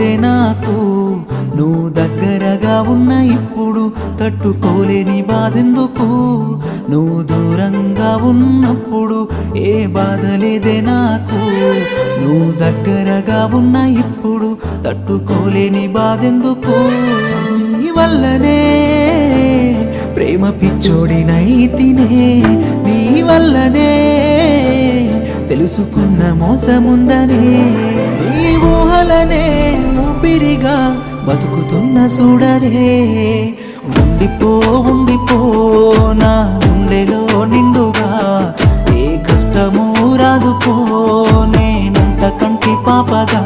లేదే నాకు నువ్వు దగ్గరగా ఉన్న ఇప్పుడు తట్టుకోలేని బాధెందుకు నువ్వు దూరంగా ఉన్నప్పుడు ఏ బాధ లేదే నాకు నువ్వు దగ్గరగా ఉన్న ఇప్పుడు తట్టుకోలేని బాధెందుకు నీ వల్లనే ప్రేమ పిచ్చోడినైతినే నీ వల్లనే తెలుసుకున్న మోసముందనే నీ ఊహలనే ఊపిరిగా బతుకుతున్న చూడరే ఉండిపో నా గుండెలో నిండుగా ఏ కష్టము రాదుపో నేనంట కంటి పాపగా